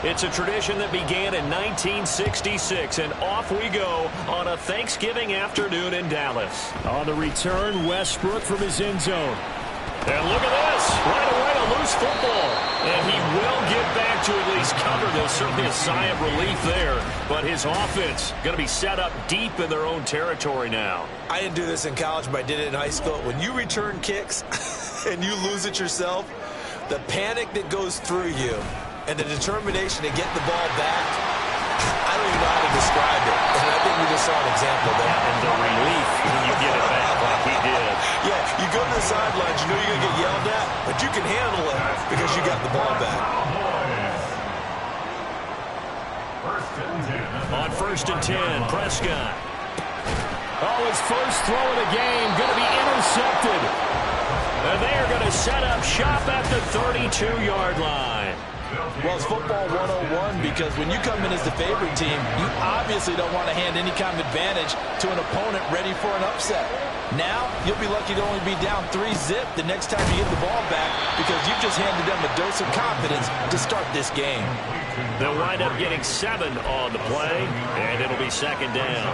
It's a tradition that began in 1966, and off we go on a Thanksgiving afternoon in Dallas. On the return, Westbrook from his end zone. And look at this. Right away, a loose football. And he will get back to at least cover this. Certainly a sigh of relief there. But his offense going to be set up deep in their own territory now. I didn't do this in college, but I did it in high school. When you return kicks and you lose it yourself, the panic that goes through you and the determination to get the ball back, I don't even know how to describe it. And I think we just saw an example there. And the relief when you get it back like he did. Yeah, you go to the sidelines, you know you're going to get yelled at, but you can handle it because you got the ball back. On 1st and 10, Prescott. Oh, his first throw of the game going to be intercepted. And they are going to set up shop at the 32-yard line. Well, it's football 101 because when you come in as the favorite team, you obviously don't want to hand any kind of advantage to an opponent ready for an upset. Now, you'll be lucky to only be down 3-zip the next time you get the ball back because you've just handed them a dose of confidence to start this game. They'll wind up getting 7 on the play, and it'll be 2nd down.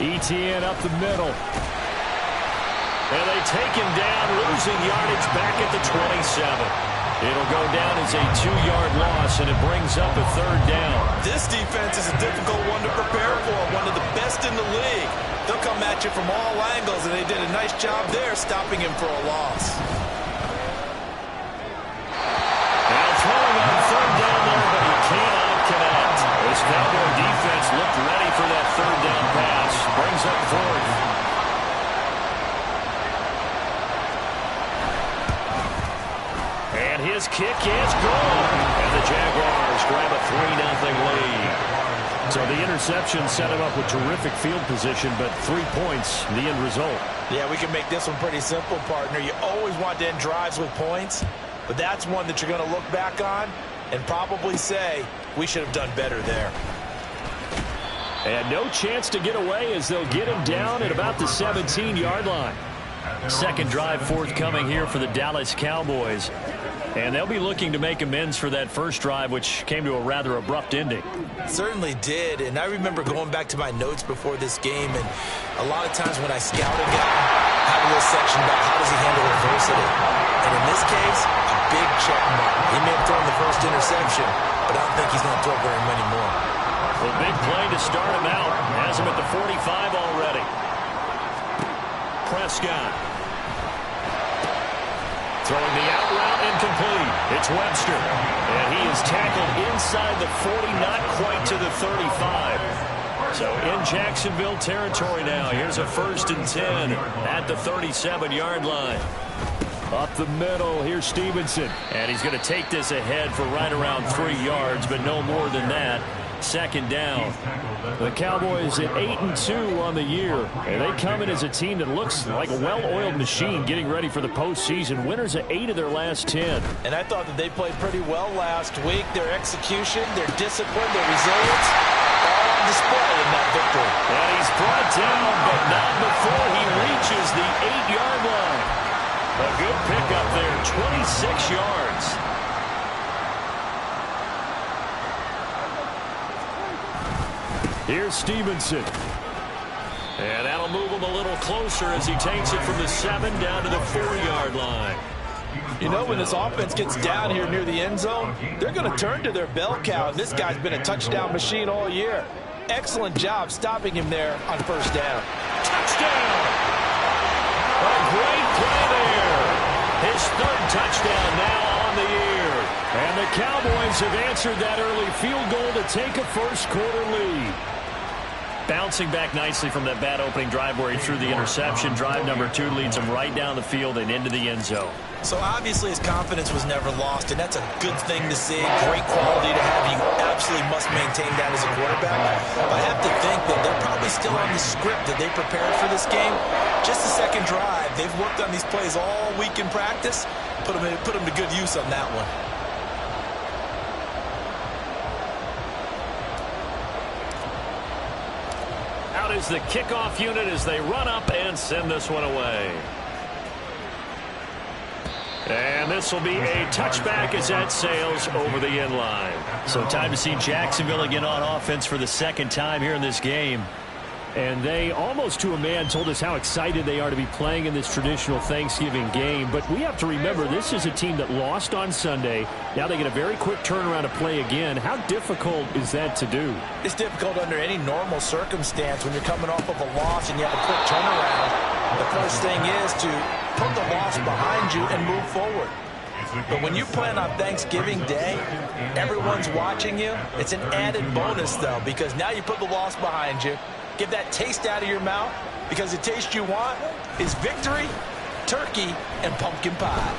ETN up the middle. And they take him down, losing yardage back at the 27. It'll go down as a 2-yard loss, and it brings up a 3rd down. This defense is a difficult one to prepare for, one of the best in the league. They'll come at you from all angles, and they did a nice job there stopping him for a loss. Now throwing on 3rd down there, but he cannot connect. This Cowboy defense looked ready for that 3rd down pass. Brings up 4th. And his kick is good. And the Jaguars grab a 3-0 lead. So the interception set him up with terrific field position, but 3 points, the end result. Yeah, we can make this one pretty simple, partner. You always want to end drives with points, but that's one that you're going to look back on and probably say, we should have done better there. And no chance to get away as they'll get him down at about the 17-yard line. Second drive forthcoming here for the Dallas Cowboys. And they'll be looking to make amends for that first drive, which came to a rather abrupt ending. Certainly did, and I remember going back to my notes before this game, and a lot of times when I scout a guy, I have a little section about how does he handle adversity. And in this case, a big check mark. He may have thrown the first interception, but I don't think he's going to throw very many more. Well, big play to start him out. Has him at the 45 already. Prescott. Throwing the out route incomplete. It's Webster. And he is tackled inside the 40, not quite to the 35. So in Jacksonville territory now. Here's a 1st and 10 at the 37-yard line. Up the middle, here's Stevenson. And he's going to take this ahead for right around 3 yards, but no more than that. 2nd down. The Cowboys at 8-2 on the year. And they come in as a team that looks like a well-oiled machine getting ready for the postseason. Winners of 8 of their last 10. And I thought that they played pretty well last week. Their execution, their discipline, their resilience, all on display in that victory. And he's brought down, but not before he reaches the 8-yard line. A good pickup there, 26 yards. Here's Stevenson. And that'll move him a little closer as he takes it from the 7 down to the 4-yard line. You know, when this offense gets down here near the end zone, they're going to turn to their bell cow. And this guy's been a touchdown machine all year. Excellent job stopping him there on 1st down. Touchdown! A great play there. His 3rd touchdown now on the year. And the Cowboys have answered that early field goal to take a first-quarter lead. Bouncing back nicely from that bad opening drive where he threw the interception. Drive number 2 leads him right down the field and into the end zone. So obviously his confidence was never lost, and that's a good thing to see. Great quality to have. You absolutely must maintain that as a quarterback. But I have to think that they're probably still on the script that they prepared for this game. Just the second drive. They've worked on these plays all week in practice. Put them to good use on that one. Out is the kickoff unit as they run up and send this one away. And this will be a touchback as that sails over the end line. So time to see Jacksonville again on offense for the second time here in this game. And they, almost to a man, told us how excited they are to be playing in this traditional Thanksgiving game. But we have to remember, this is a team that lost on Sunday. Now they get a very quick turnaround to play again. How difficult is that to do? It's difficult under any normal circumstance when you're coming off of a loss and you have a quick turnaround. The first thing is to put the loss behind you and move forward. But when you play on Thanksgiving Day, everyone's watching you. It's an added bonus, though, because now you put the loss behind you. Get that taste out of your mouth, because the taste you want is victory, turkey, and pumpkin pie.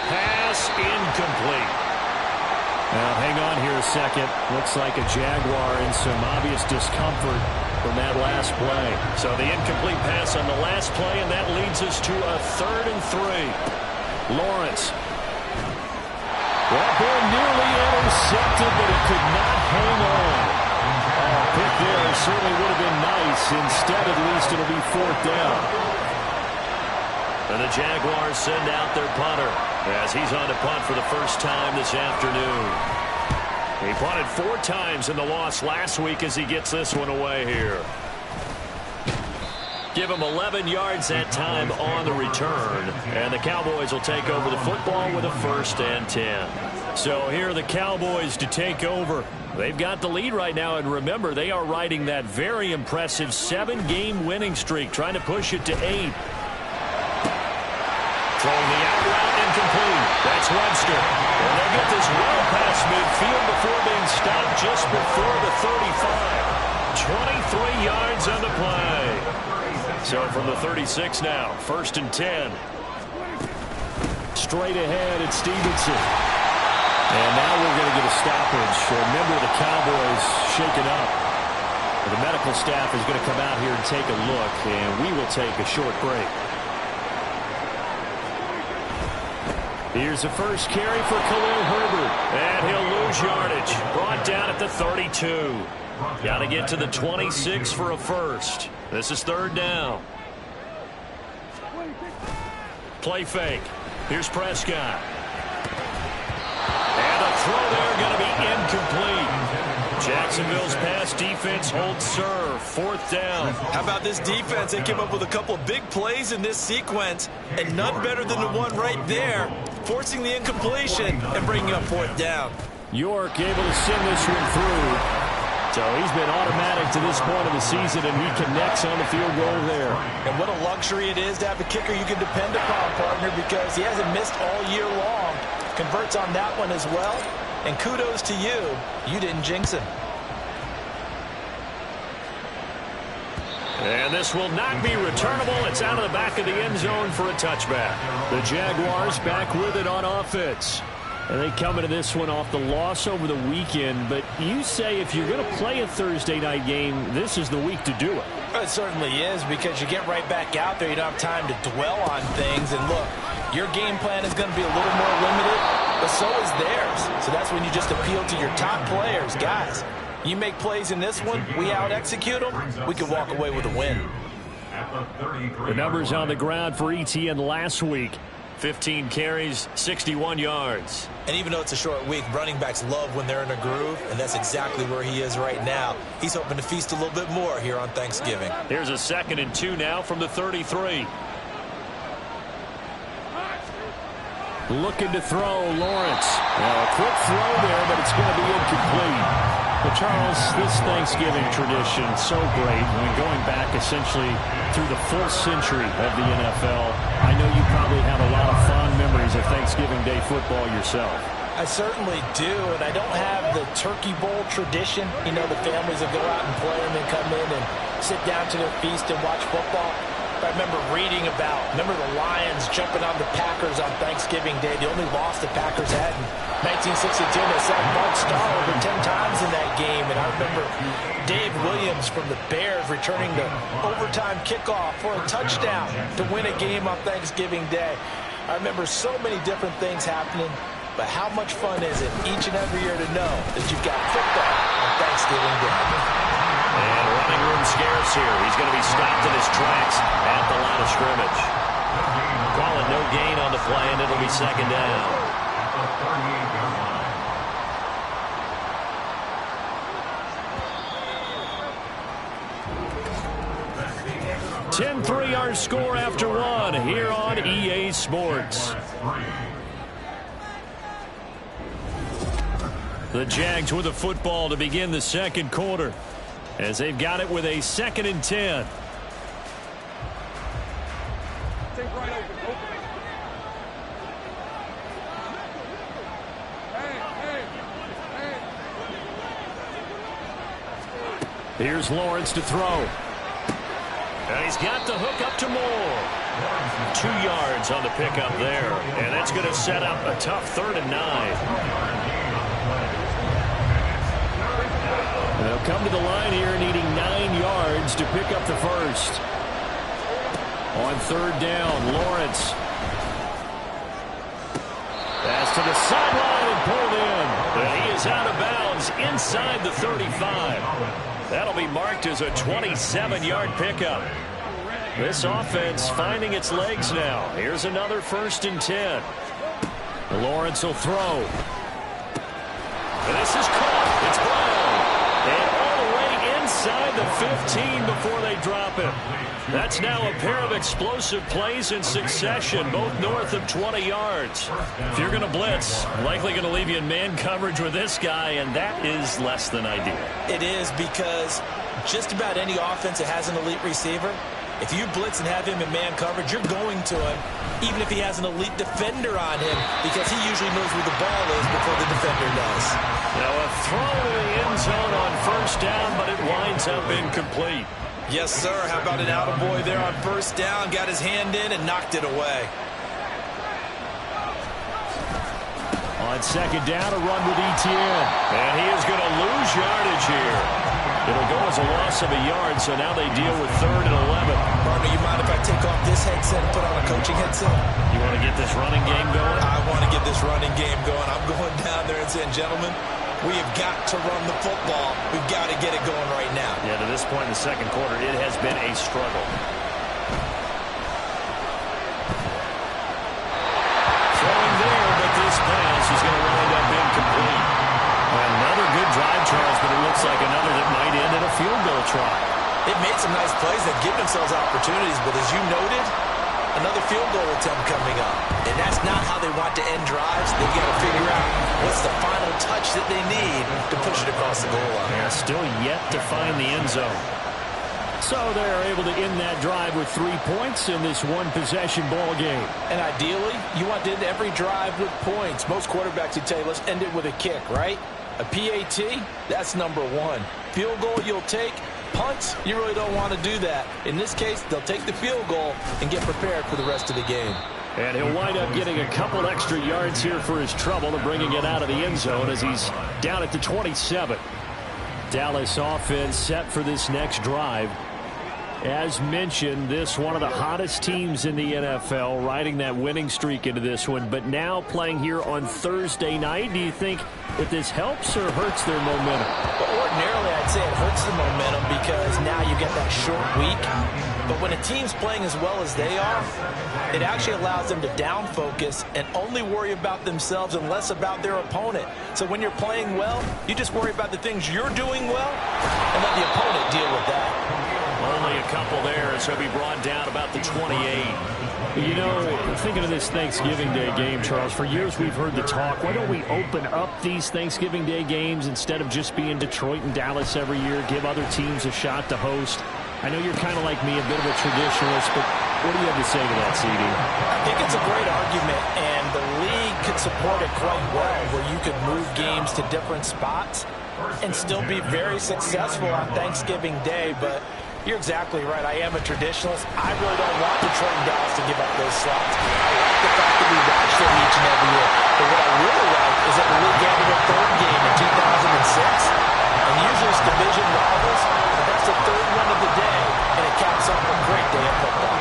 Pass incomplete. Now, hang on here a second. Looks like a Jaguar in some obvious discomfort from that last play. So the incomplete pass on the last play, and that leads us to a 3rd and 3. Lawrence. That ball nearly intercepted, but he could not hang on. Pick there certainly would have been nice. Instead, at least, it'll be 4th down. And the Jaguars send out their punter as he's on to punt for the first time this afternoon. He punted 4 times in the loss last week as he gets this one away here. Give him 11 yards that time on the return. And the Cowboys will take over the football with a 1st and 10. So here are the Cowboys to take over. They've got the lead right now, and remember, they are riding that very impressive 7-game winning streak, trying to push it to 8. Throwing the out route incomplete. That's Webster. And they'll get this well past midfield before being stopped just before the 35. 23 yards on the play. So from the 36 now, 1st and 10. Straight ahead, it's Stevenson. And now we're going to get a stoppage. A member of the Cowboys shaken up. The medical staff is going to come out here and take a look, and we will take a short break. Here's the first carry for Khalil Herbert. And he'll lose yardage. Brought down at the 32. Got to get to the 26 for a first. This is 3rd down. Play fake. Here's Prescott. And a throw there going to be incomplete. Jacksonville's pass defense holds serve. 4th down. How about this defense? They came up with a couple of big plays in this sequence, and none better than the one right there, forcing the incompletion and bringing up 4th down. York able to send this one through. So he's been automatic to this point of the season, and he connects on the field goal there. And what a luxury it is to have a kicker you can depend upon, partner, because he hasn't missed all year long. Converts on that one as well. And kudos to you. You didn't jinx him. And this will not be returnable. It's out of the back of the end zone for a touchback. The Jaguars back with it on offense. And they come into this one off the loss over the weekend. But you say if you're going to play a Thursday night game, this is the week to do it. It certainly is, because you get right back out there. You don't have time to dwell on things. And look, your game plan is going to be a little more limited, but so is theirs. So that's when you just appeal to your top players. Guys, you make plays in this one, we out-execute them, we can walk away with a win. The numbers on the ground for ETN last week. 15 carries, 61 yards. And even though it's a short week, running backs love when they're in a groove, and that's exactly where he is right now. He's hoping to feast a little bit more here on Thanksgiving. Here's a 2nd and 2 now from the 33. Looking to throw, Lawrence. A quick throw there, but it's going to be incomplete. But Charles, this Thanksgiving tradition is so great. I mean, going back essentially through the full century of the NFL, I know you probably have a lot of fond memories of Thanksgiving Day football yourself. I certainly do, and I don't have the Turkey Bowl tradition. You know, the families that go out and play and then come in and sit down to their feast and watch football. I remember reading about, the Lions jumping on the Packers on Thanksgiving Day. The only loss the Packers had in 1962. They sacked Mark Starr over 10 times in that game. And I remember Dave Williams from the Bears returning the overtime kickoff for a touchdown to win a game on Thanksgiving Day. I remember so many different things happening. But how much fun is it each and every year to know that you've got football on Thanksgiving Day? And running room scarce here. He's going to be stopped in his tracks at the line of scrimmage. call it no gain on the play, and it'll be second down. 10-3 our score after one here on EA Sports. The Jags with the football to begin the second quarter as they've got it with a 2nd and 10. Here's Lawrence to throw. And he's got the hook up to Moore. 2 yards on the pickup there. And that's going to set up a tough 3rd and 9. They'll come to the line here needing 9 yards to pick up the first. On 3rd down, Lawrence. Pass to the sideline and pulled in. And he is out of bounds inside the 35. That'll be marked as a 27-yard pickup. This offense finding its legs now. Here's another 1st and 10. Lawrence will throw. And this is caught. It's Brown. And all the way inside the 15 before they drop him. That's now a pair of explosive plays in succession, both north of 20 yards. If you're going to blitz, likely going to leave you in man coverage with this guy, and that is less than ideal. It is, because just about any offense that has an elite receiver, if you blitz and have him in man coverage, you're going to him, even if he has an elite defender on him, because he usually knows where the ball is before the defender does. Now a throw to the end zone on 1st down, but it winds up incomplete. Yes, sir. How about an attaboy there on 1st down? Got his hand in and knocked it away. On 2nd down, a run with Etienne. And he is going to lose yardage here. It'll go as a loss of a yard, so now they deal with 3rd and 11. Partner, you mind if I take off this headset and put on a coaching headset? You want to get this running game going? I want to get this running game going. I'm going down there and saying, gentlemen, we have got to run the football. We've got to get it going right now. Yeah, to this point in the second quarter, it has been a struggle. Throwing there, but this pass is going to wind up incomplete. Another good drive, Charles, but it looks like another that might end in a field goal try. It made some nice plays that give themselves opportunities, but as you noted, another field goal attempt coming up. And that's not how they want to end drives. They've got to figure out what's the final touch that they need to push it across the goal line. Yeah, still yet to find the end zone. So they're able to end that drive with 3 points in this one-possession ball game. And ideally, you want to end every drive with points. Most quarterbacks would tell you, let's end it with a kick, right? A PAT, that's number 1. Field goal you'll take. Punts, you really don't want to do that. In this case, they'll take the field goal and get prepared for the rest of the game. And he'll wind up getting a couple extra yards here for his trouble and bringing it out of the end zone as he's down at the 27. Dallas offense set for this next drive. As mentioned, this one of the hottest teams in the NFL, riding that winning streak into this one, but now playing here on Thursday night. Do you think that this helps or hurts their momentum? Well, ordinarily, I'd say it hurts the momentum because now you get that short week. But when a team's playing as well as they are, it actually allows them to down focus and only worry about themselves and less about their opponent. So when you're playing well, you just worry about the things you're doing well and let the opponent deal with that. Only a couple there as he'll be brought down about the 28. You know, thinking of this Thanksgiving Day game, Charles, for years we've heard the talk, why don't we open up these Thanksgiving Day games instead of just being Detroit and Dallas every year, give other teams a shot to host? I know you're kind of like me, a bit of a traditionalist, but what do you have to say to that, CD? I think it's a great argument, and the league could support it quite well, where you could move games to different spots and still be very successful on Thanksgiving Day, but you're exactly right. I am a traditionalist. I really don't want Detroit and Dallas to give up those slots. I like the fact that we watch them each and every year. But what I really like is that the league added a 3rd game in 2006. And usually it's division rivals, but that's the 3rd one of the day, and it caps off a great day of football.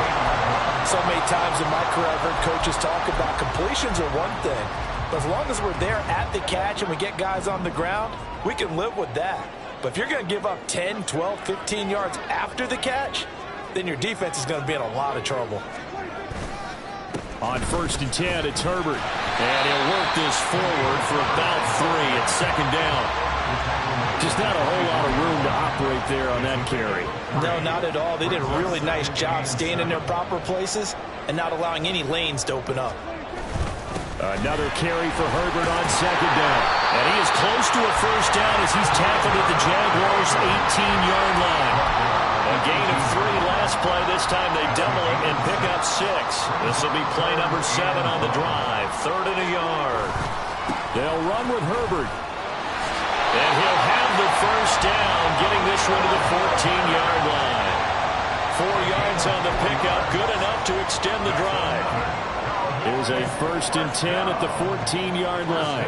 So many times in my career I've heard coaches talk about completions are one thing. But as long as we're there at the catch and we get guys on the ground, we can live with that. But if you're going to give up 10, 12, 15 yards after the catch, then your defense is going to be in a lot of trouble. On 1st and 10, it's Herbert. And he'll work this forward for about 3 at 2nd down. Just not a whole lot of room to operate there on that carry. No, not at all. They did a really nice job staying in their proper places and not allowing any lanes to open up. Another carry for Herbert on 2nd down. And he is close to a 1st down as he's tackled at the Jaguars' 18-yard line. A gain of 3 last play. This time they double it and pick up 6. This will be play number 7 on the drive. 3rd and a yard. They'll run with Herbert. And he'll have the 1st down, getting this one to the 14-yard line. 4 yards on the pickup, good enough to extend the drive. Here's a 1st and 10 at the 14-yard line.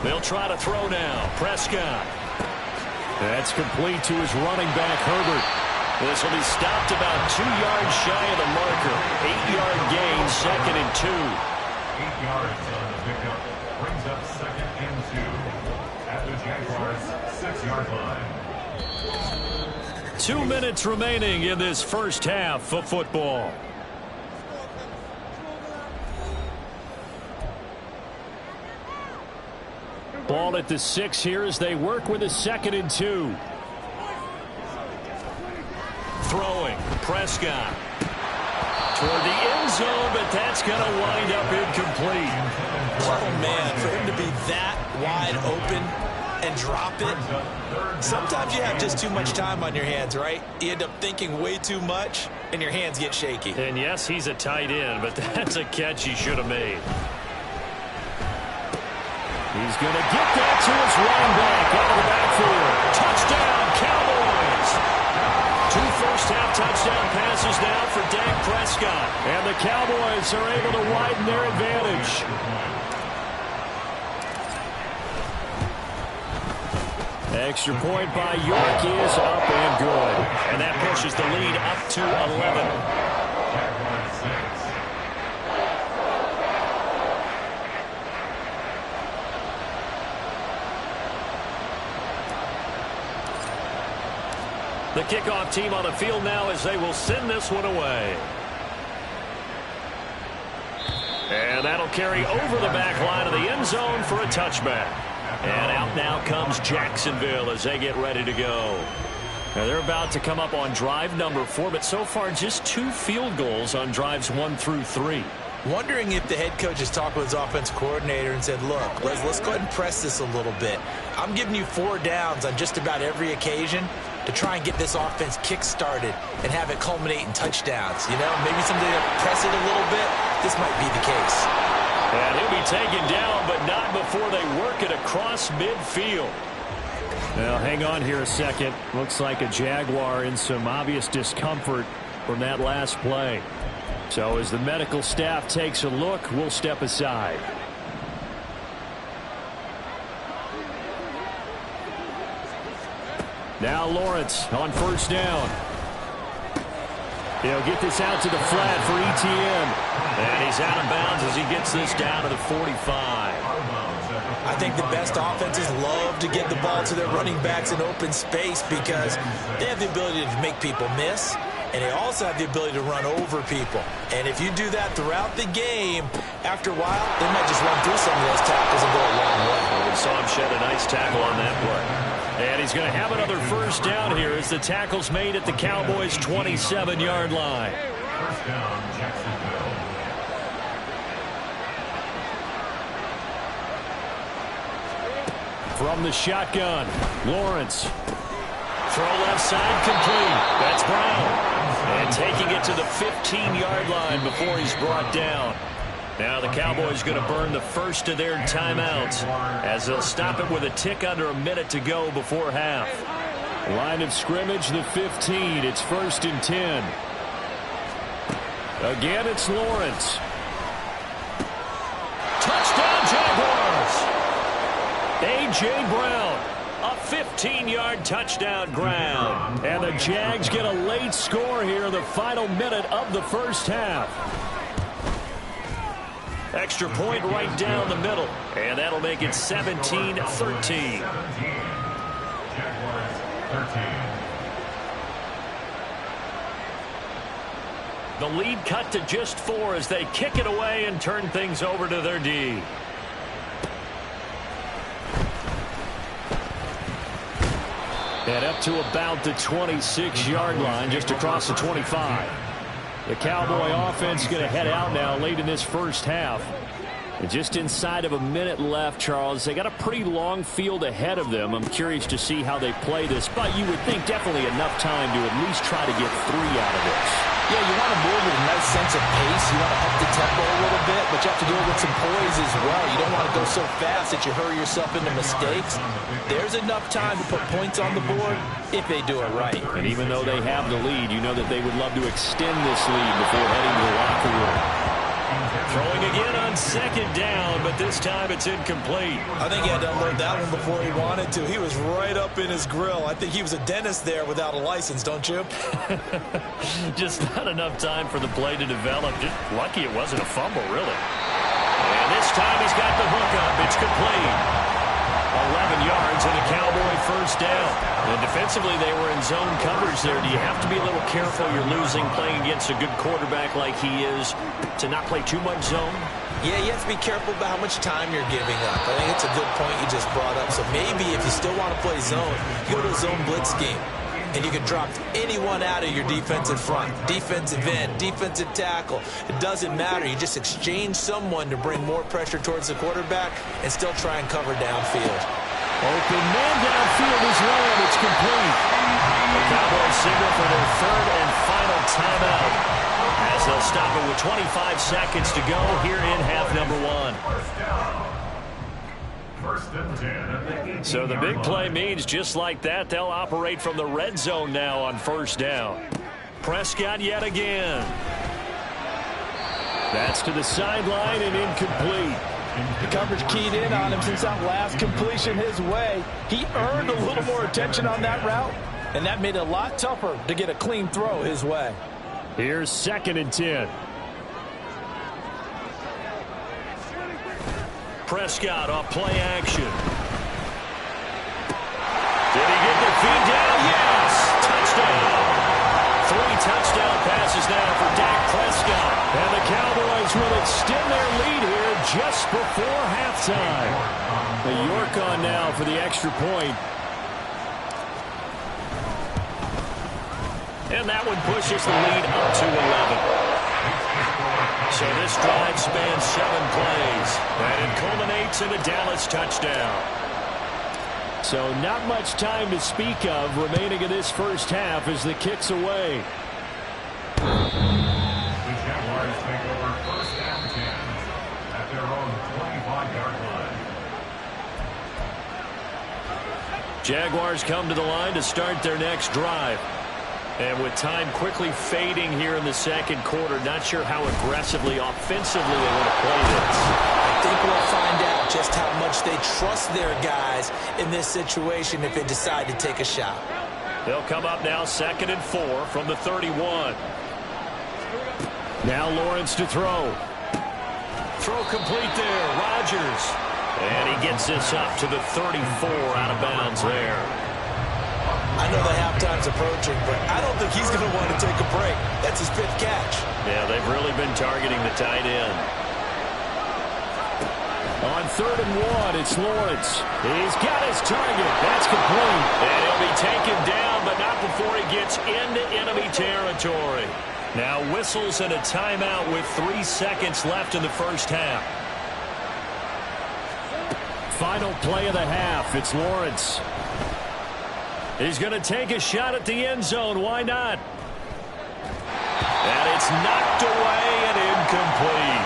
They'll try to throw now. Prescott. That's complete to his running back, Herbert. This will be stopped about 2 yards shy of the marker. 8-yard gain, 2nd and 2. 8 yards on the pickup. Brings up 2nd and 2 at the Jaguars' 6-yard line. 2 minutes remaining in this first half of football. Ball at the 6 here as they work with a 2nd and 2. Throwing, Prescott. Toward the end zone, but that's going to wind up incomplete. Oh, man, for him to be that wide open and drop it. Sometimes you have just too much time on your hands, right? You end up thinking way too much, and your hands get shaky. And yes, he's a tight end, but that's a catch he should have made. He's going to get that to his running back out of the backfield. Touchdown, Cowboys! 2 first-half touchdown passes now for Dak Prescott. And the Cowboys are able to widen their advantage. Extra point by York is up and good. And that pushes the lead up to 11. The kickoff team on the field now as they will send this one away. And that'll carry over the back line of the end zone for a touchback. And out now comes Jacksonville as they get ready to go. Now they're about to come up on drive number 4, but so far just 2 field goals on drives 1 through 3. Wondering if the head coach has talked with his offensive coordinator and said, look, let's go ahead and press this a little bit. I'm giving you 4 downs on just about every occasion to try and get this offense kick-started and have it culminate in touchdowns. You know, maybe someday to press it a little bit. This might be the case. And he'll be taken down, but not before they work it across midfield. Now, hang on here a second. Looks like a Jaguar in some obvious discomfort from that last play. So as the medical staff takes a look, we'll step aside. Now Lawrence on 1st down. He'll get this out to the flat for Etienne. And he's out of bounds as he gets this down to the 45. I think the best offenses love to get the ball to their running backs in open space because they have the ability to make people miss, and they also have the ability to run over people. And if you do that throughout the game, after a while, they might just run through some of those tackles and go a long way. We saw him shed a nice tackle on that play. And he's going to have another 1st down here as the tackle's made at the Cowboys' 27-yard line. 1st down, Jacksonville. From the shotgun, Lawrence. Throw left side complete. That's Brown. And taking it to the 15-yard line before he's brought down. Now the Cowboys going to burn the first of their timeouts as they'll stop it with a tick under a minute to go before half. Line of scrimmage, the 15. It's 1st and 10. Again, it's Lawrence. Touchdown, Jaguars! A.J. Brown. A 15-yard touchdown ground. And the Jags get a late score here in the final minute of the first half. Extra point right down the middle. And that'll make it 17-13. Jaguars 13. The lead cut to just 4 as they kick it away and turn things over to their D. And up to about the 26-yard line, just across the 25. The Cowboy offense going to head out now late in this first half. And just inside of a minute left, Charles. They got a pretty long field ahead of them. I'm curious to see how they play this, but you would think definitely enough time to at least try to get 3 out of this. Yeah, you want to move with a nice sense of pace. You want to up the tempo a little bit, but you have to do it with some poise as well. You don't want to go so fast that you hurry yourself into mistakes. There's enough time to put points on the board if they do it right. And even though they have the lead, you know that they would love to extend this lead before heading to the locker room. Throwing again on second down, but this time it's incomplete. I think he had to unload that one before he wanted to. He was right up in his grill. I think he was a dentist there without a license, don't you? Just not enough time for the play to develop. Just lucky it wasn't a fumble, really. And this time he's got the hook up. It's complete. 11 yards and a Cowboy first down. And defensively, they were in zone coverage there. Do you have to be a little careful you're losing playing against a good quarterback like he is to not play too much zone? Yeah, you have to be careful about how much time you're giving up. I think it's a good point you just brought up. So maybe if you still want to play zone, you go to a zone blitz scheme. And you can drop anyone out of your defensive front, defensive end, defensive tackle. It doesn't matter. You just exchange someone to bring more pressure towards the quarterback and still try and cover downfield. Open man downfield is Lamb. It's complete. The Cowboys signal for their third and final timeout as they'll stop it with 25 seconds to go here in half number 1. First and 10. So the big play means just like that, they'll operate from the red zone now on first down. Prescott yet again. That's to the sideline and incomplete. The coverage keyed in on him since that last completion his way. He earned a little more attention on that route, and that made it a lot tougher to get a clean throw his way. Here's 2nd and 10. Prescott off play action. Did he get the feed down? Yes! Touchdown! 3 touchdown passes now for Dak Prescott. And the Cowboys will extend their lead here just before halftime. The York on now for the extra point. And that one pushes the lead up to 11. So this drive spans 7 plays, and it culminates in a Dallas touchdown. So not much time to speak of remaining in this first half as the kick's away. The Jaguars take over first and 10 at their own 25-yard line. Jaguars come to the line to start their next drive. And with time quickly fading here in the second quarter, not sure how aggressively, offensively they want to play this. I think we'll find out just how much they trust their guys in this situation if they decide to take a shot. They'll come up now 2nd and 4 from the 31. Now Lawrence to throw. Throw complete there, Rodgers. And he gets this up to the 34 out of bounds there. I know the halftime's approaching, but I don't think he's going to want to take a break. That's his 5th catch. Yeah, they've really been targeting the tight end. On 3rd and 1, it's Lawrence. He's got his target. That's complete. And he'll be taken down, but not before he gets into enemy territory. Now whistles and a timeout with 3 seconds left in the first half. Final play of the half. It's Lawrence. He's going to take a shot at the end zone. Why not? And it's knocked away and incomplete.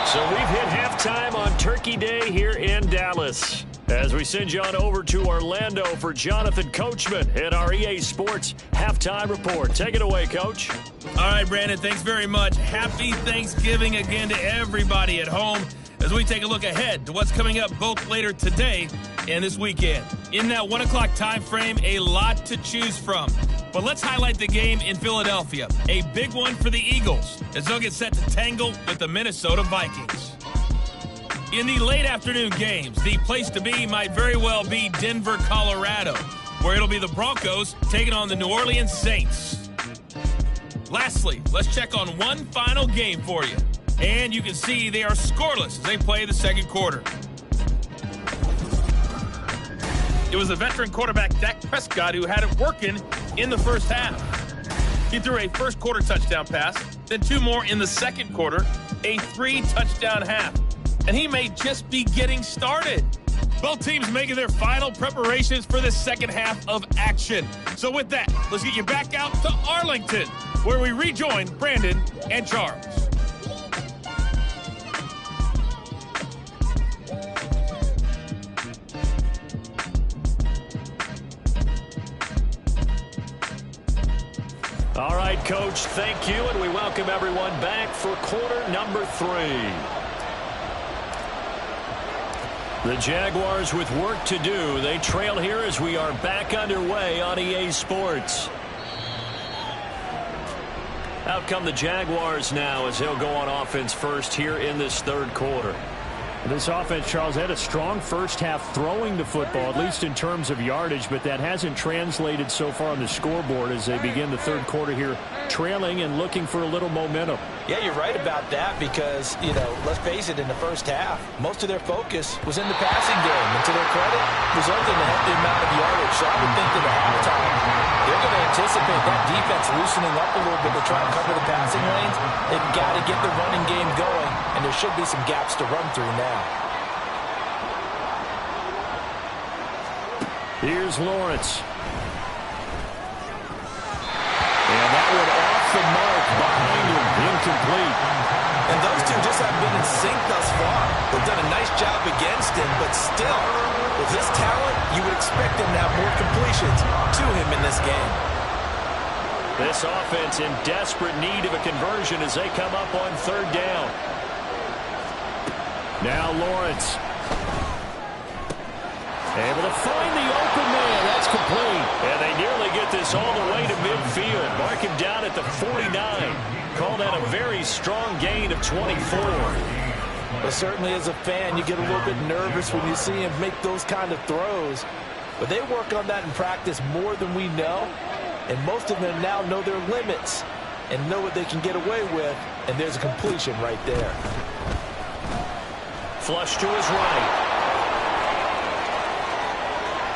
So we've hit halftime on Turkey Day here in Dallas. As we send you on over to Orlando for Jonathan Coachman at our EA Sports Halftime Report. Take it away, Coach. All right, Brandon, thanks very much. Happy Thanksgiving again to everybody at home as we take a look ahead to what's coming up both later today and this weekend. In that 1 o'clock time frame, a lot to choose from. But let's highlight the game in Philadelphia. A big one for the Eagles as they'll get set to tangle with the Minnesota Vikings. In the late afternoon games, the place to be might very well be Denver, Colorado, where it'll be the Broncos taking on the New Orleans Saints. Lastly, let's check on one final game for you. And you can see they are scoreless as they play the second quarter. It was a veteran quarterback, Dak Prescott, who had it working in the first half. He threw a first quarter touchdown pass, then 2 more in the second quarter, a 3-touchdown half. And he may just be getting started. Both teams making their final preparations for the second half of action. So with that, let's get you back out to Arlington, where we rejoin Brandon and Charles. All right, Coach, thank you, and we welcome everyone back for quarter number 3. The Jaguars with work to do. They trail here as we are back underway on EA Sports. Out come the Jaguars now as they'll go on offense first here in this third quarter. This offense, Charles, had a strong first half throwing the football, at least in terms of yardage, but that hasn't translated so far on the scoreboard as they begin the third quarter here, trailing and looking for a little momentum. Yeah, you're right about that because, let's face it, in the first half, most of their focus was in the passing game. And to their credit, resulted in a healthy amount of yardage. So I would think that at halftime, they're going to anticipate that defense loosening up a little bit to try and cover the passing lanes. They've got to get the running game going, and there should be some gaps to run through now. Here's Lawrence. And that one off the mark behind him. Incomplete. And those two just haven't been in sync thus far. They've done a nice job against him, but still, with his talent, you would expect him to have more completions to him in this game. This offense in desperate need of a conversion as they come up on third down. Now Lawrence. Able to find the open man. That's complete. And they nearly get this all the way to midfield. Mark him down at the 49. Call that a very strong gain of 24. But certainly as a fan, you get a little bit nervous when you see him make those kind of throws. But they work on that in practice more than we know. And most of them now know their limits and know what they can get away with. And there's a completion right there. Flush to his right.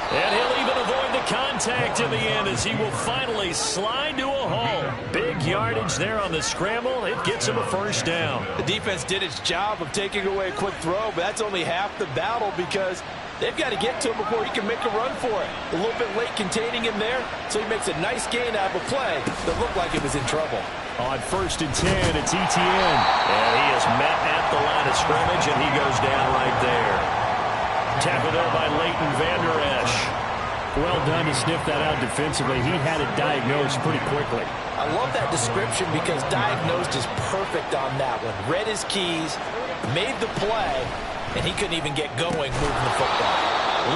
And he'll even avoid the contact in the end as he will finally slide to a hole. Big yardage there on the scramble. It gets him a first down. The defense did its job of taking away a quick throw, but that's only half the battle because they've got to get to him before he can make a run for it. A little bit late containing him there, so he makes a nice gain out of a play that looked like it was in trouble. On 1st and 10, it's ETN. And he is met at the line of scrimmage, and he goes down right there. Tackled there by Leighton Vander Esch. Well done to sniff that out defensively. He had it diagnosed pretty quickly. I love that description because diagnosed is perfect on that one. Read his keys, made the play, and he couldn't even get going moving the football.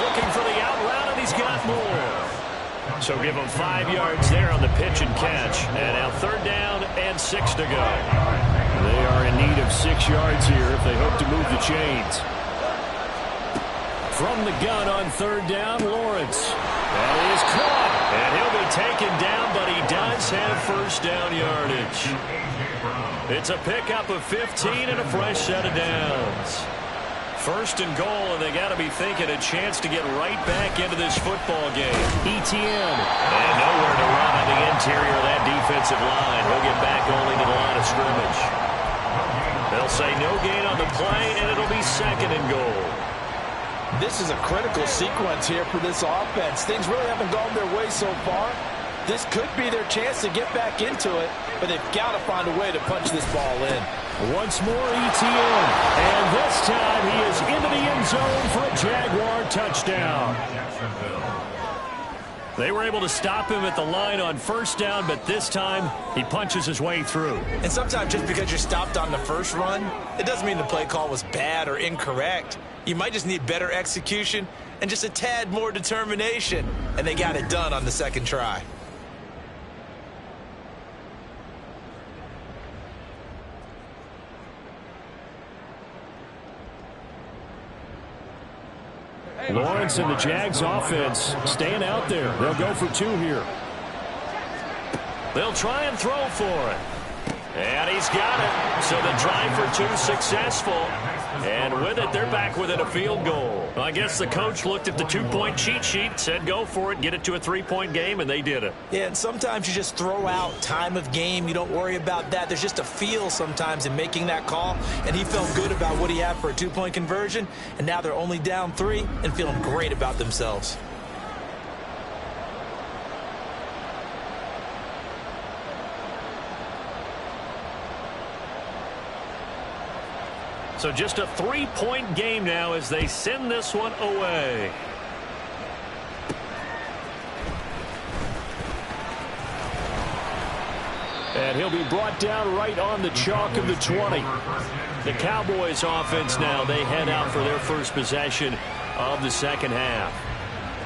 Looking for the out route, and he's got more. So give him 5 yards there on the pitch and catch. And now third down and 6 to go. They are in need of 6 yards here if they hope to move the chains. From the gun on third down, Lawrence. And he is caught. And he'll be taken down, but he does have first down yardage. It's a pickup of 15 and a fresh set of downs. First and goal, and they got to be thinking a chance to get right back into this football game. ETN. And nowhere to run on the interior of that defensive line. He'll get back only to the line of scrimmage. They'll say no gain on the play, and it'll be second and goal. This is a critical sequence here for this offense. Things really haven't gone their way so far. This could be their chance to get back into it, but they've got to find a way to punch this ball in. Once more ETN. And this time he is into the end zone for a Jaguar touchdown. They were able to stop him at the line on first down, but this time he punches his way through. And sometimes just because you're stopped on the first run, it doesn't mean the play call was bad or incorrect. You might just need better execution and just a tad more determination. And they got it done on the second try. Lawrence and the Jags offense staying out there. They'll go for 2 here. They'll try and throw for it. And he's got it. So the drive for 2 successful. And with it, they're back within a field goal. Well, I guess the coach looked at the 2-point cheat sheet, said go for it, get it to a 3-point game, and they did it. Yeah, and sometimes you just throw out time of game. You don't worry about that. There's just a feel sometimes in making that call, and he felt good about what he had for a 2-point conversion, and now they're only down 3 and feeling great about themselves. So just a 3-point game now as they send this one away. And he'll be brought down right on the chalk of the 20. The Cowboys offense now, they head out for their first possession of the second half.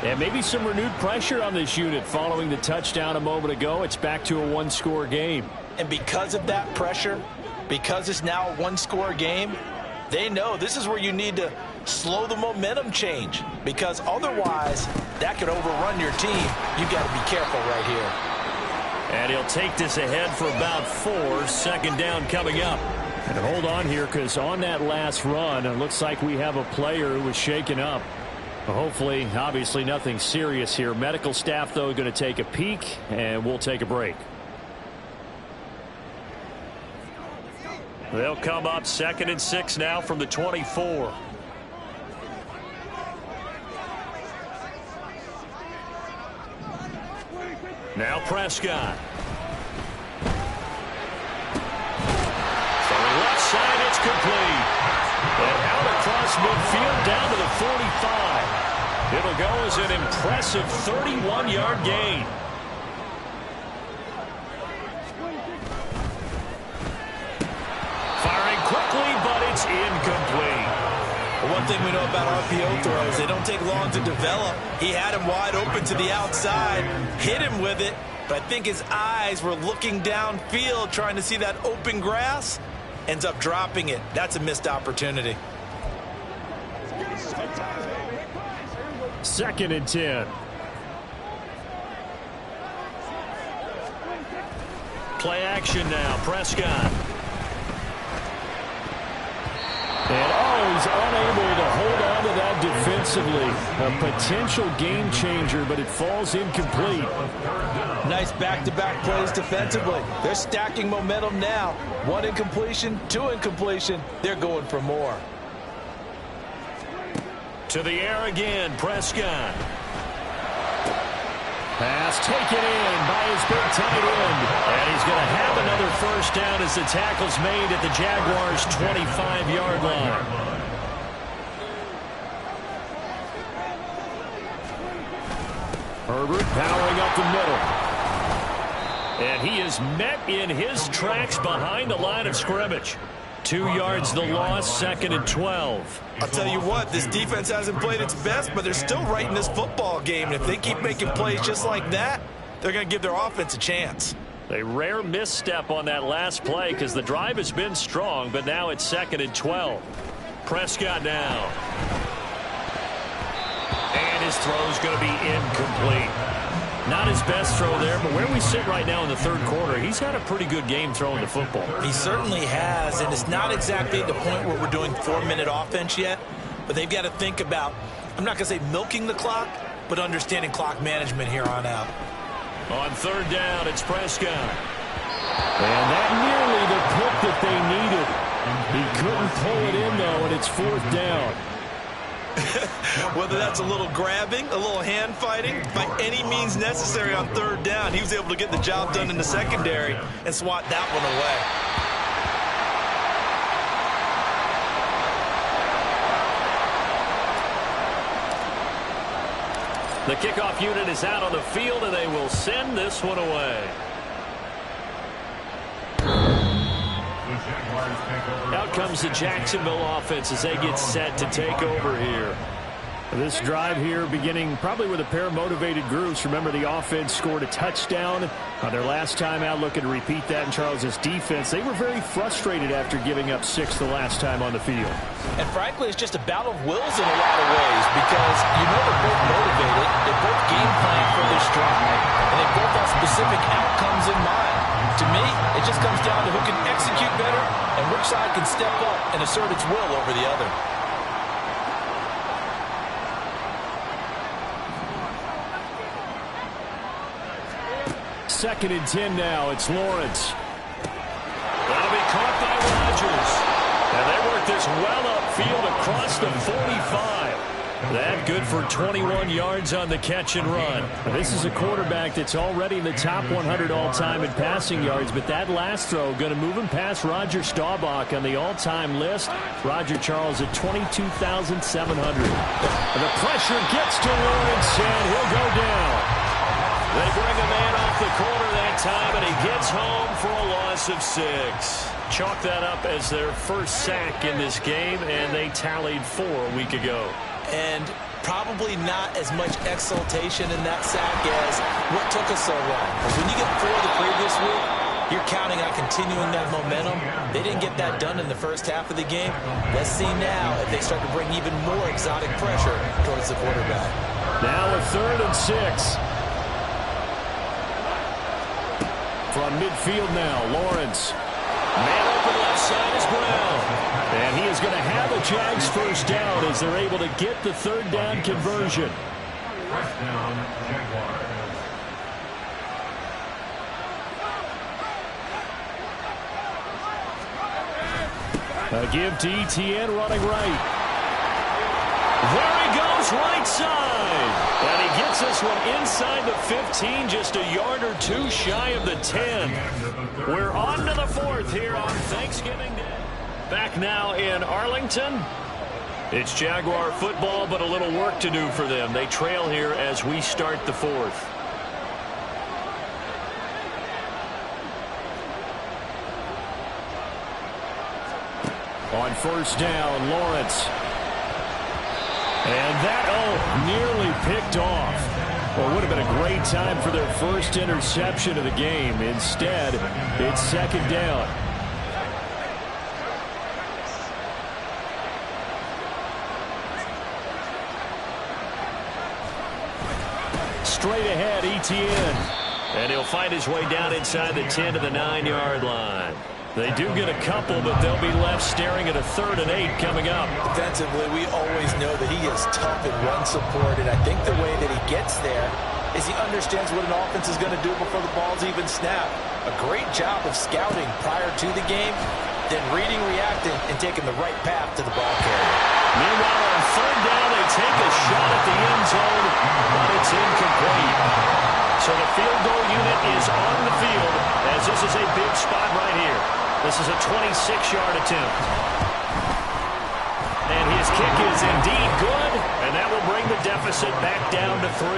And maybe some renewed pressure on this unit following the touchdown a moment ago. It's back to a 1-score game. And because of that pressure, because it's now a 1-score game, they know this is where you need to slow the momentum change, because otherwise that could overrun your team. You've got to be careful right here. And he'll take this ahead for about 4. Second down coming up. And hold on here, because on that last run, it looks like we have a player who was shaken up. Hopefully, obviously nothing serious here. Medical staff, though, going to take a peek, and we'll take a break. They'll come up 2nd and 6 now from the 24. Now Prescott. From the left side, it's complete. And out across midfield down to the 45. It'll go as an impressive 31-yard gain. Quickly, but it's incomplete. One thing we know about RPO throws, they don't take long to develop. He had him wide open to the outside, hit him with it, but I think his eyes were looking downfield trying to see that open grass. Ends up dropping it. That's a missed opportunity. 2nd and 10. Play action now. Prescott. And he's unable to hold on to that defensively. A potential game changer, but it falls incomplete. Nice back-to-back plays defensively. They're stacking momentum now. 1 incompletion, 2 incompletion. They're going for more. To the air again, Prescott. Pass taken in by his big tight end. And he's going to have another first down as the tackle's made at the Jaguars' 25-yard line. Herbert powering up the middle. And he is met in his tracks behind the line of scrimmage. 2 yards the loss, 2nd and 12. I'll tell you what, this defense hasn't played its best, but they're still right in this football game. And if they keep making plays just like that, they're going to give their offense a chance. A rare misstep on that last play because the drive has been strong, but now it's 2nd and 12. Prescott now. And his throw's going to be incomplete. Not his best throw there, but where we sit right now in the 3rd quarter, he's had a pretty good game throwing the football. He certainly has, and it's not exactly at the point where we're doing 4-minute offense yet, but they've got to think about, I'm not going to say milking the clock, but understanding clock management here on out. On 3rd down, it's Prescott. And that nearly the pick that they needed. He couldn't pull it in, though, and it's 4th down. Whether that's a little grabbing, a little hand fighting, by any means necessary on 3rd down, he was able to get the job done in the secondary and swat that one away. The kickoff unit is out on the field, and they will send this one away. Out comes the Jacksonville offense as they get set to take over here. This drive here beginning probably with a pair of motivated groups. Remember, the offense scored a touchdown on their last time out, looking to repeat that in Charles's defense. They were very frustrated after giving up 6 the last time on the field. And frankly, it's just a battle of wills in a lot of ways, because you know they're both motivated, they're both game planning for this drive, and they both have specific outcomes in mind. assert its will over the other. Second and 10 now. It's Lawrence. That'll be caught by Rodgers. And they work this well upfield across the 45. That good for 21 yards on the catch and run. This is a quarterback that's already in the top 100 all-time in passing yards, but that last throw going to move him past Roger Staubach on the all-time list. Roger Charles at 22,700. And the pressure gets to Lawrence, and he'll go down. They bring a man off the corner that time, and he gets home for a loss of 6. Chalk that up as their first sack in this game, and they tallied 4 a week ago. And probably not as much exultation in that sack as what took us so long. Because when you get 4 the previous week, you're counting on continuing that momentum. They didn't get that done in the first half of the game. Let's see now if they start to bring even more exotic pressure towards the quarterback. Now a 3rd and 6. From midfield now, Lawrence. Man open left side is Brown. And he is going to have a Jags first down as they're able to get the 3rd down conversion. First down, Jaguars. A give to Etienne running right. There he goes, right side. And he gets this one inside the 15, just a yard or 2 shy of the 10. We're on to the 4th here on Thanksgiving Day. Back now in Arlington. It's Jaguar football, but a little work to do for them. They trail here as we start the 4th. On first down, Lawrence. And that, nearly picked off. Well, it would have been a great time for their first interception of the game. Instead, it's 2nd down. Straight ahead, Etienne. And he'll find his way down inside the 10 to the 9-yard line. They do get a couple, but they'll be left staring at a 3rd and 8 coming up. Defensively, we always know that he is tough in run support, and I think the way that he gets there is he understands what an offense is going to do before the ball's even snapped. A great job of scouting prior to the game, then reading, reacting, and taking the right path to the ball carrier. Meanwhile, on 3rd down, they take a shot at the end zone, but it's incomplete. So the field goal unit is on the field, as this is a big spot right here. This is a 26-yard attempt. And his kick is indeed good, and that will bring the deficit back down to 3.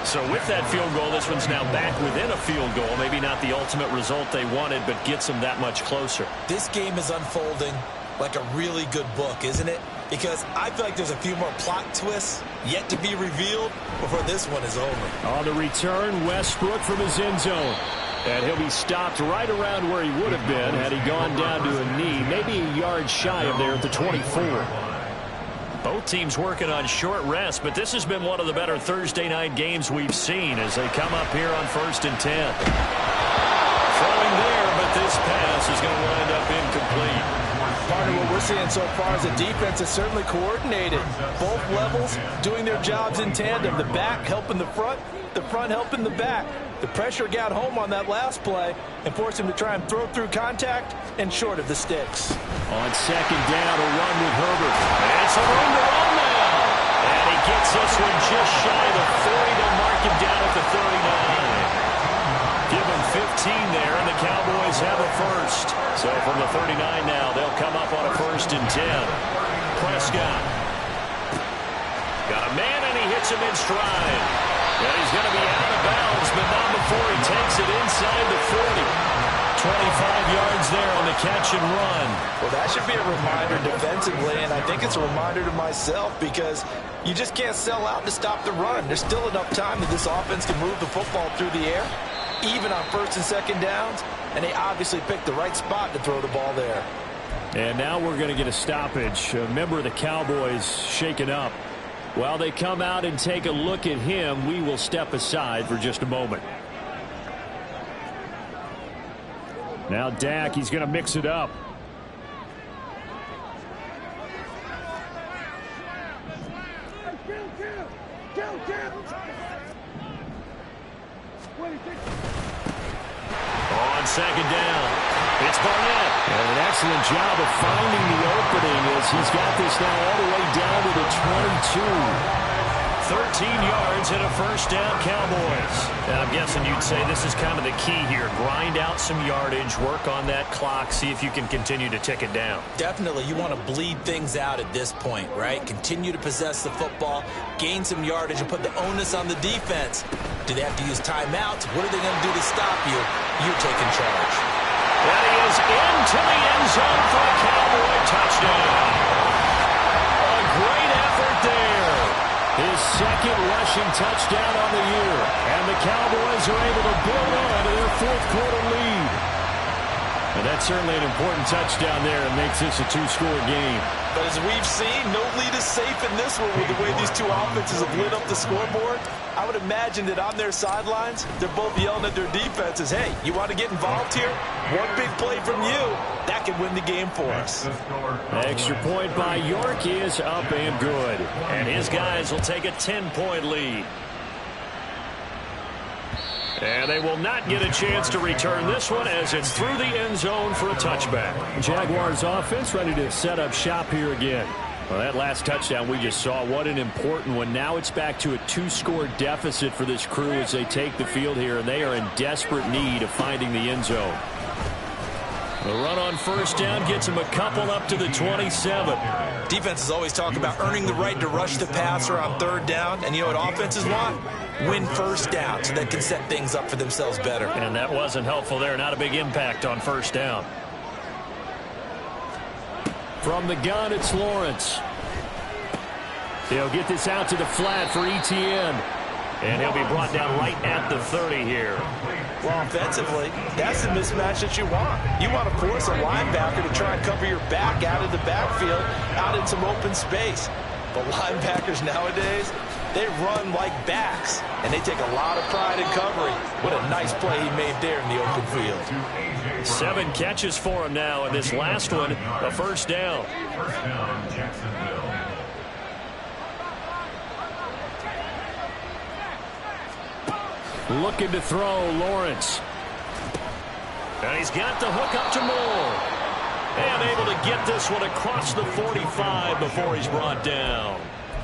So with that field goal, this one's now back within a field goal. Maybe not the ultimate result they wanted, but gets them that much closer. This game is unfolding like a really good book, isn't it? Because I feel like there's a few more plot twists yet to be revealed before this one is over. On the return, Westbrook from his end zone. And he'll be stopped right around where he would have been had he gone down to a knee, maybe a yard shy of there at the 24. Both teams working on short rest, but this has been one of the better Thursday night games we've seen as they come up here on 1st and 10. Throwing there, but this pass is going to wind up incomplete. Partner, what we're seeing so far is the defense is certainly coordinated. Both levels doing their jobs in tandem. The back helping the front helping the back. The pressure got home on that last play and forced him to try and throw through contact and short of the sticks. On 2nd down, a run with Herbert. And it's a room to run now. And he gets this one just shy of the 40 to mark him down at the 39. Give him 15 there, and the Cowboys have a first. So from the 39 now, they'll come up on a 1st and 10. Prescott. Got a man, and he hits him in stride. And he's going to be out of bounds, but not before he takes it inside the 40. 25 yards there on the catch and run. Well, that should be a reminder defensively, and I think it's a reminder to myself because you just can't sell out to stop the run. There's still enough time that this offense can move the football through the air, even on 1st and 2nd downs, and they obviously picked the right spot to throw the ball there. And now we're going to get a stoppage. A member of the Cowboys shaken up. While they come out and take a look at him, we will step aside for just a moment. Now Dak, he's going to mix it up. On second down, it's Barnett. And an excellent job of finding the opening as he's got this now all the way down to the 22. 13 yards and a first down, Cowboys. And I'm guessing you'd say this is kind of the key here. Grind out some yardage, work on that clock, see if you can continue to tick it down. Definitely, you want to bleed things out at this point, right? Continue to possess the football, gain some yardage, and put the onus on the defense. Do they have to use timeouts? What are they going to do to stop you? You're taking charge. And he is into the end zone for a Cowboy touchdown. A great effort there. His second rushing touchdown on the year. And the Cowboys are able to build on to their fourth quarter lead. And that's certainly an important touchdown there. It makes this a two-score game. But as we've seen, no lead is safe in this one with the way these two offenses have lit up the scoreboard. I would imagine that on their sidelines, they're both yelling at their defenses, hey, you want to get involved here? One big play from you, that can win the game for us. Extra point by York is up and good. And his guys will take a 10-point lead. And they will not get a chance to return this one as it's through the end zone for a touchback. Jaguars offense ready to set up shop here again. Well, that last touchdown we just saw, what an important one. Now it's back to a two-score deficit for this crew as they take the field here, and they are in desperate need of finding the end zone. The run on first down gets them a couple up to the 27. Defenses always talk about earning the right to rush the passer on third down, and you know what offenses want? Win first down so they can set things up for themselves better. And that wasn't helpful there. Not a big impact on first down. From the gun, it's Lawrence. They'll get this out to the flat for Etienne. And he'll be brought down right at the 30 here. Well, offensively, that's the mismatch that you want. You want to force a linebacker to try and cover your back out of the backfield, out in some open space. But linebackers nowadays, they run like backs, and they take a lot of pride in covering. What a nice play he made there in the open field. 7 catches for him now, and this last one, a first down. First down, Jacksonville. Looking to throw, Lawrence. And he's got the hook up to Moore. And able to get this one across the 45 before he's brought down.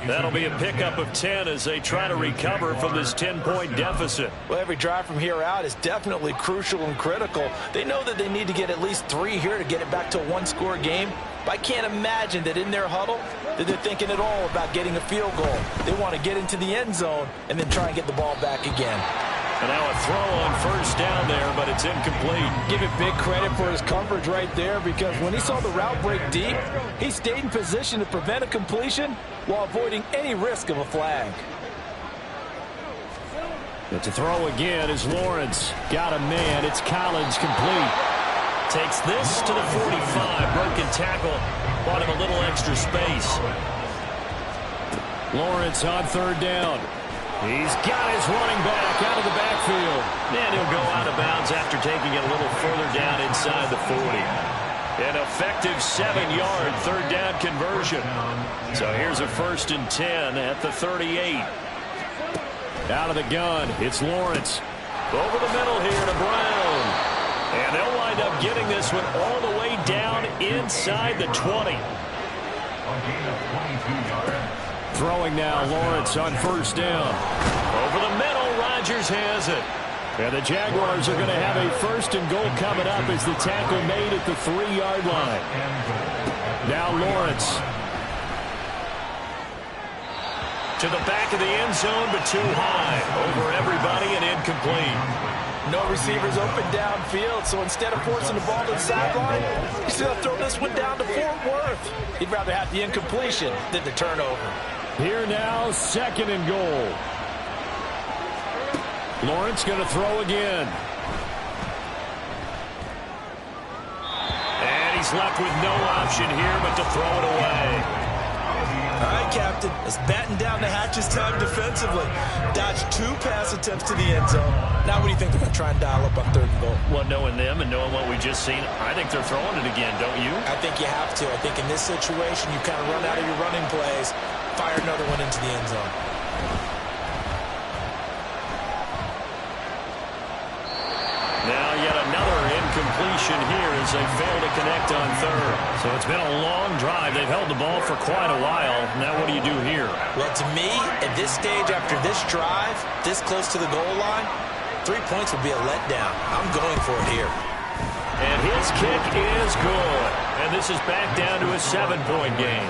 That'll be a pickup of 10 as they try to recover from this 10-point deficit. Well, every drive from here out is definitely crucial and critical. They know that they need to get at least 3 here to get it back to a one-score game. But I can't imagine that in their huddle that they're thinking at all about getting a field goal. They want to get into the end zone and then try and get the ball back again. And now a throw on first down there, but it's incomplete. Give it big credit for his coverage right there, because when he saw the route break deep, he stayed in position to prevent a completion while avoiding any risk of a flag. And to throw again is Lawrence. Got a man. It's Collins complete. Takes this to the 45. Broken tackle. Bought him a little extra space. Lawrence on third down. He's got his running back out of the backfield. And he'll go out of bounds after taking it a little further down inside the 40. An effective 7-yard third down conversion. So here's a 1st and 10 at the 38. Out of the gun, it's Lawrence. Over the middle here to Brown. And they'll wind up getting this one all the way down inside the 20. Throwing now, Lawrence on first down. Over the middle, Rodgers has it. And the Jaguars are going to have a 1st and goal coming up as the tackle made at the 3-yard line. Now Lawrence. To the back of the end zone, but too high. Over everybody and incomplete. No receivers open downfield, so instead of forcing the ball to the sideline, he's going to throw this one down to Fort Worth. He'd rather have the incompletion than the turnover. Here now, 2nd and goal. Lawrence going to throw again. And he's left with no option here but to throw it away. All right, Captain, let's batten down the hatches time defensively. Dodge 2 pass attempts to the end zone. Now what do you think they're going to try and dial up on 3rd and goal? Well, knowing them and knowing what we just seen, I think they're throwing it again, don't you? I think you have to. I think in this situation, you kind of run out of your running plays, fire another one into the end zone. as they fail to connect on third. So it's been a long drive. They've held the ball for quite a while. Now what do you do here? Well, to me, at this stage, after this drive, this close to the goal line, 3 points would be a letdown. I'm going for it here. And his kick is good. And this is back down to a 7-point game.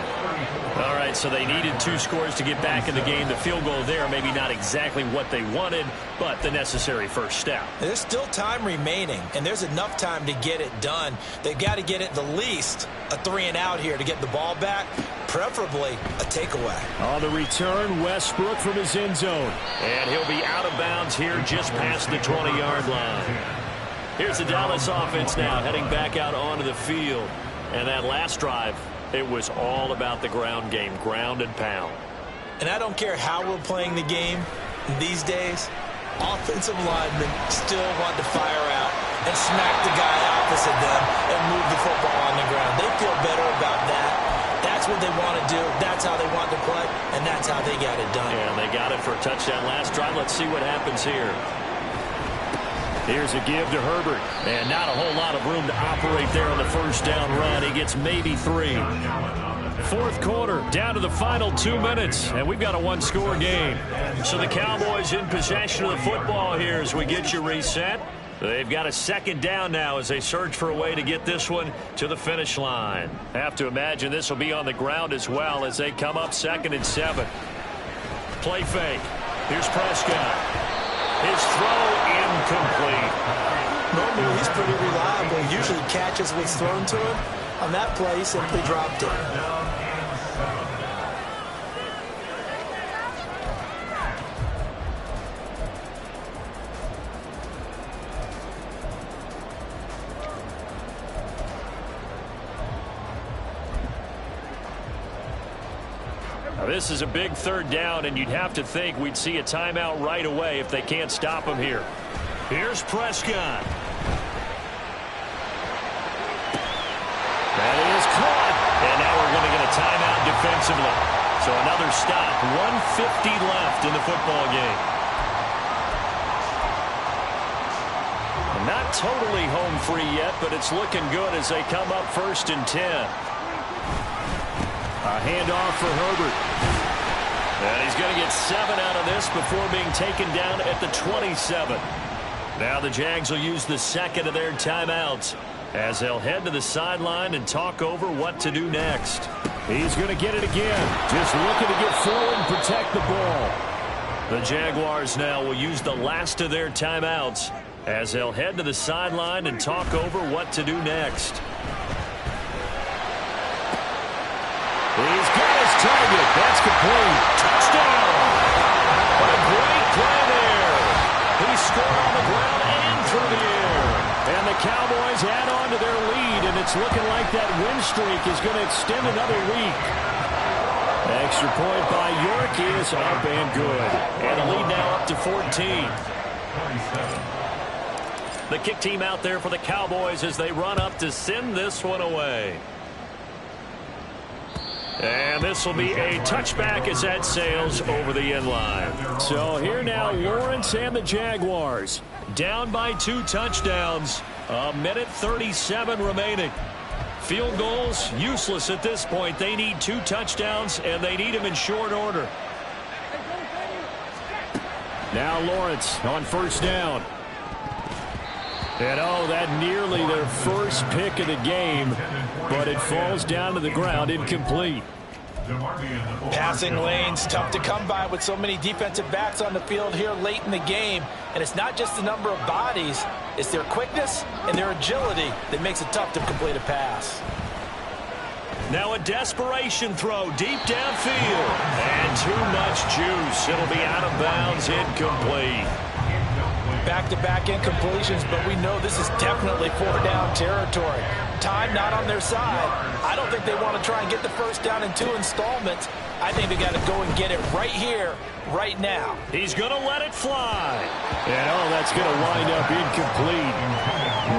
All right, so they needed 2 scores to get back in the game. The field goal there, maybe not exactly what they wanted, but the necessary first step. There's still time remaining, and there's enough time to get it done. They've got to get at the least a 3-and-out here to get the ball back, preferably a takeaway. On the return, Westbrook from his end zone. And he'll be out of bounds here just past the 20-yard line. Here's the Dallas offense now heading back out onto the field. And that last drive, it was all about the ground game, ground and pound. And I don't care how we're playing the game these days, offensive linemen still want to fire out and smack the guy opposite them and move the football on the ground. They feel better about that. That's what they want to do. That's how they want to play, and that's how they got it done. And they got it for a touchdown last drive. Let's see what happens here. Here's a give to Herbert. And not a whole lot of room to operate there on the first down run. He gets maybe 3. Fourth quarter, down to the final 2 minutes. And we've got a 1-score game. So the Cowboys in possession of the football here as we get you reset. They've got a second down now as they search for a way to get this one to the finish line. Have to imagine this will be on the ground as well as they come up 2nd and 7. Play fake. Here's Prescott. His throw incomplete. Normally, he's pretty reliable. Usually catches what's thrown to him. On that play, he simply dropped it. This is a big third down, and you'd have to think we'd see a timeout right away if they can't stop him here. Here's Prescott. That is caught. And now we're going to get a timeout defensively. So another stop. 1:50 left in the football game. Not totally home free yet, but it's looking good as they come up 1st and 10. A handoff for Herbert. And he's going to get 7 out of this before being taken down at the 27. Now the Jags will use the second of their timeouts as they'll head to the sideline and talk over what to do next. He's going to get it again. Just looking to get forward and protect the ball. The Jaguars now will use the last of their timeouts as they'll head to the sideline and talk over what to do next. He's got his target. That's complete. Touchdown. What a great play there. He scored on the ground and through the air. And the Cowboys add on to their lead, and it's looking like that win streak is going to extend another week. Extra point by York is up and good. And the lead now up to 14. The kick team out there for the Cowboys as they run up to send this one away. And this will be a touchback as that sails over the end line. So here now, Lawrence and the Jaguars down by 2 touchdowns. 1:37 remaining. Field goals useless at this point. They need 2 touchdowns, and they need them in short order. Now Lawrence on first down. And that nearly their first pick of the game, but it falls down to the ground incomplete. Passing lanes tough to come by with so many defensive backs on the field here late in the game. And it's not just the number of bodies, it's their quickness and their agility that makes it tough to complete a pass. Now a desperation throw deep downfield. And too much juice. It'll be out of bounds, incomplete. Back-to-back incompletions, but we know this is definitely 4-down territory. Time not on their side. I don't think they want to try and get the first down in 2 installments. I think they got to go and get it right here, right now. He's going to let it fly. And that's going to wind up incomplete.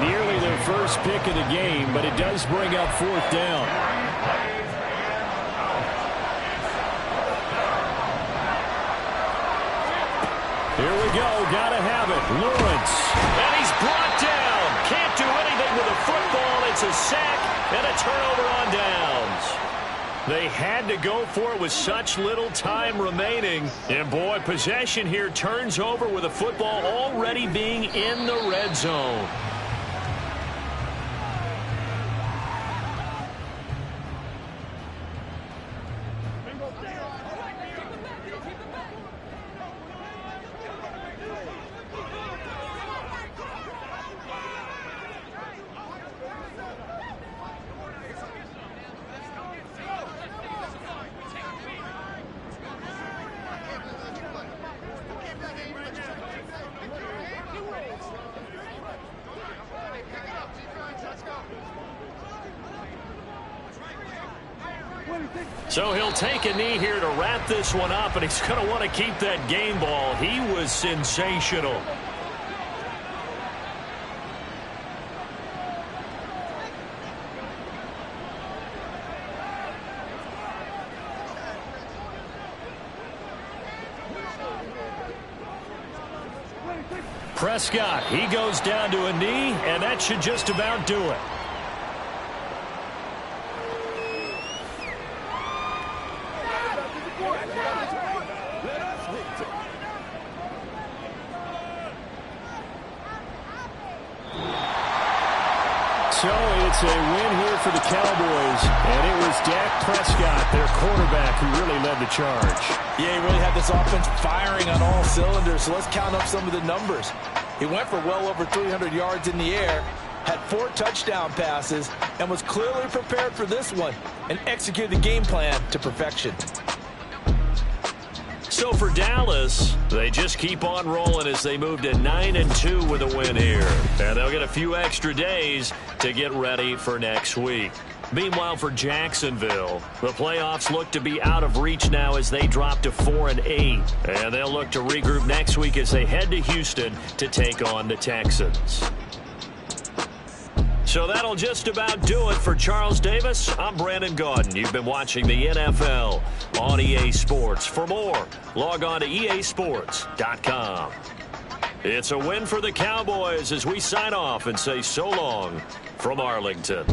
Nearly their first pick of the game, but it does bring up 4th down. Here we go. Got to have it. Lawrence. And he's brought down. Can't do anything with the football. It's a sack and a turnover on downs. They had to go for it with such little time remaining. And, boy, possession here turns over with the football already being in the red zone. So he'll take a knee here to wrap this one up, and he's going to want to keep that game ball. He was sensational. Prescott, he goes down to a knee, and that should just about do it. So it's a win here for the Cowboys, and it was Dak Prescott, their quarterback, who really led the charge. Yeah, he really had this offense firing on all cylinders, so let's count up some of the numbers. He went for well over 300 yards in the air, had 4 touchdown passes, and was clearly prepared for this one and executed the game plan to perfection. So for Dallas, they just keep on rolling as they move to 9-2 with a win here. And they'll get a few extra days to get ready for next week. Meanwhile, for Jacksonville, the playoffs look to be out of reach now as they drop to 4-8. And they'll look to regroup next week as they head to Houston to take on the Texans. So that'll just about do it for Charles Davis. I'm Brandon Gaudin. You've been watching the NFL on EA Sports. For more, log on to easports.com. It's a win for the Cowboys as we sign off and say so long from Arlington.